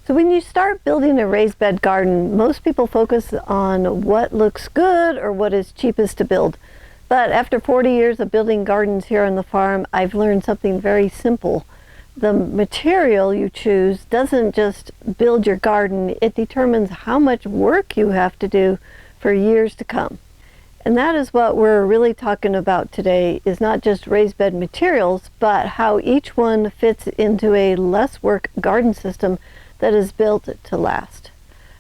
So when you start building a raised bed garden, most people focus on what looks good or what is cheapest to build. But after 40 years of building gardens here on the farm, I've learned something very simple. The material you choose doesn't just build your garden, it determines how much work you have to do for years to come. And that is what we're really talking about today, is not just raised bed materials, but how each one fits into a less work garden system that is built to last.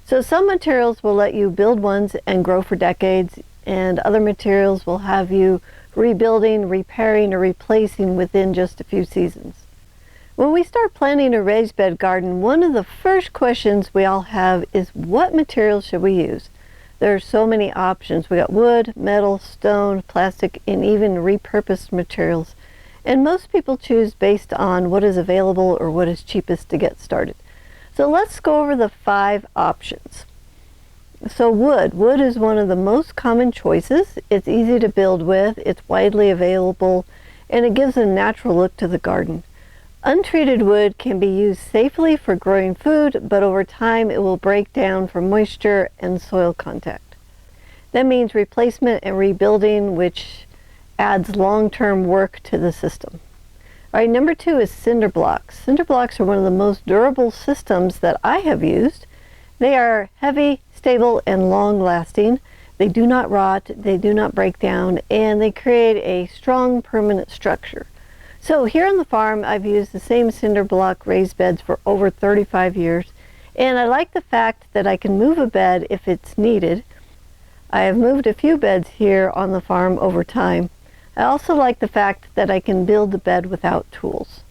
So some materials will let you build ones and grow for decades, and other materials will have you rebuilding, repairing, or replacing within just a few seasons. When we start planning a raised bed garden, one of the first questions we all have is, what materials should we use? There are so many options. We got wood, metal, stone, plastic, and even repurposed materials. And most people choose based on what is available or what is cheapest to get started. So let's go over the 5 options. So wood. Wood is one of the most common choices. It's easy to build with, it's widely available, and it gives a natural look to the garden. Untreated wood can be used safely for growing food, but over time it will break down from moisture and soil contact. That means replacement and rebuilding, which adds long-term work to the system. All right, number 2 is cinder blocks. Cinder blocks are one of the most durable systems that I have used. They are heavy, stable, and long-lasting. They do not rot, they do not break down, and they create a strong, permanent structure. So here on the farm, I've used the same cinder block raised beds for over 35 years, and I like the fact that I can move a bed if it's needed. I have moved a few beds here on the farm over time. I also like the fact that I can build the bed without tools.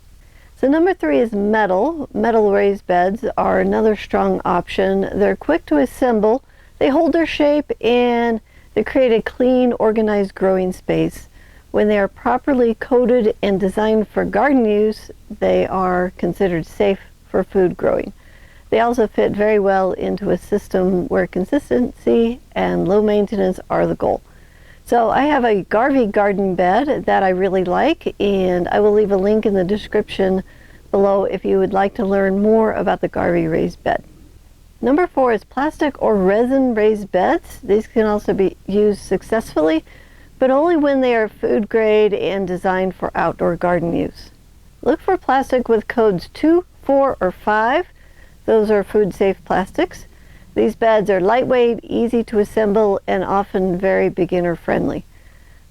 So number 3 is metal. Metal raised beds are another strong option. They're quick to assemble, they hold their shape, and they create a clean, organized growing space. When they are properly coated and designed for garden use, they are considered safe for food growing. They also fit very well into a system where consistency and low maintenance are the goal. So I have a Garvey garden bed that I really like, and I will leave a link in the description below if you would like to learn more about the Garvey raised bed. Number 4 is plastic or resin raised beds. These can also be used successfully, but only when they are food grade and designed for outdoor garden use. Look for plastic with codes 2, 4, or 5. Those are food safe plastics. These beds are lightweight, easy to assemble, and often very beginner friendly.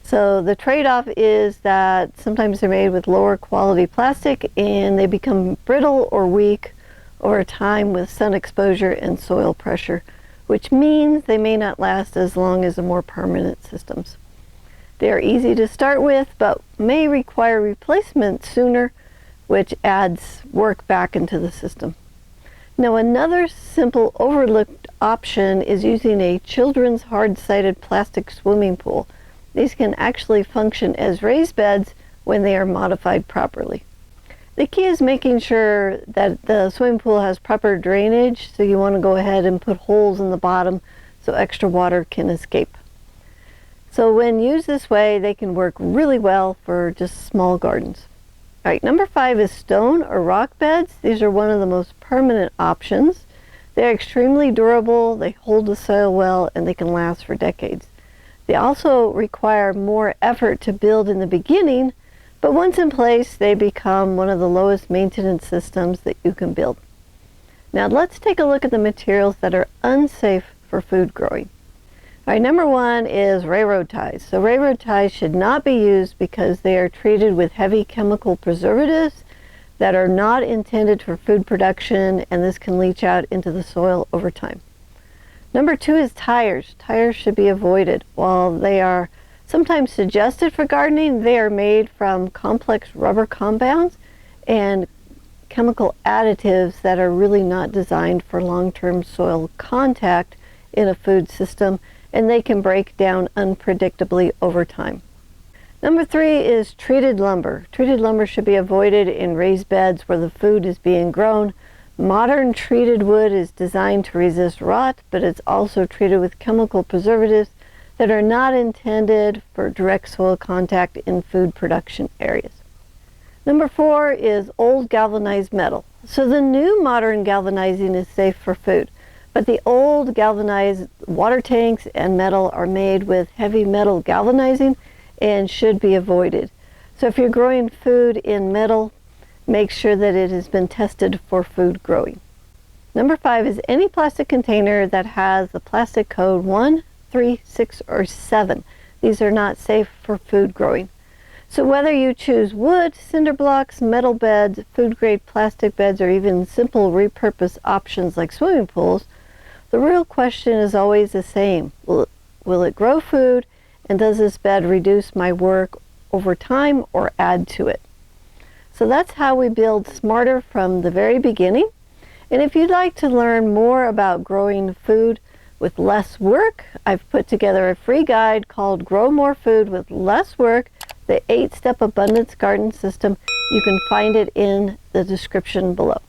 So the trade-off is that sometimes they're made with lower quality plastic and they become brittle or weak over time with sun exposure and soil pressure, which means they may not last as long as the more permanent systems. They are easy to start with, but may require replacement sooner, which adds work back into the system. Now, another simple overlooked option is using a children's hard-sided plastic swimming pool. These can actually function as raised beds when they are modified properly. The key is making sure that the swimming pool has proper drainage, so you want to go ahead and put holes in the bottom so extra water can escape. So when used this way, they can work really well for just small gardens. All right, number 5 is stone or rock beds. These are one of the most permanent options. They're extremely durable, they hold the soil well, and they can last for decades. They also require more effort to build in the beginning, but once in place, they become one of the lowest maintenance systems that you can build. Now let's take a look at the materials that are unsafe for food growing. All right, number 1 is railroad ties. So railroad ties should not be used because they are treated with heavy chemical preservatives that are not intended for food production, and this can leach out into the soil over time. Number 2 is tires. Tires should be avoided. While they are sometimes suggested for gardening, they are made from complex rubber compounds and chemical additives that are really not designed for long-term soil contact in a food system, and they can break down unpredictably over time. Number 3 is treated lumber. Treated lumber should be avoided in raised beds where the food is being grown. Modern treated wood is designed to resist rot, but it's also treated with chemical preservatives that are not intended for direct soil contact in food production areas. Number 4 is old galvanized metal. So the new modern galvanizing is safe for food, but the old galvanized water tanks and metal are made with heavy metal galvanizing and should be avoided. So if you're growing food in metal, make sure that it has been tested for food growing. Number 5 is any plastic container that has the plastic code 1, 3, 6, or 7. These are not safe for food growing. So whether you choose wood, cinder blocks, metal beds, food-grade plastic beds, or even simple repurpose options like swimming pools, the real question is always the same. Will it grow food, and does this bed reduce my work over time or add to it? So that's how we build smarter from the very beginning. And if you'd like to learn more about growing food with less work, I've put together a free guide called Grow More Food with Less Work, the 8-Step Abundance Garden System. You can find it in the description below.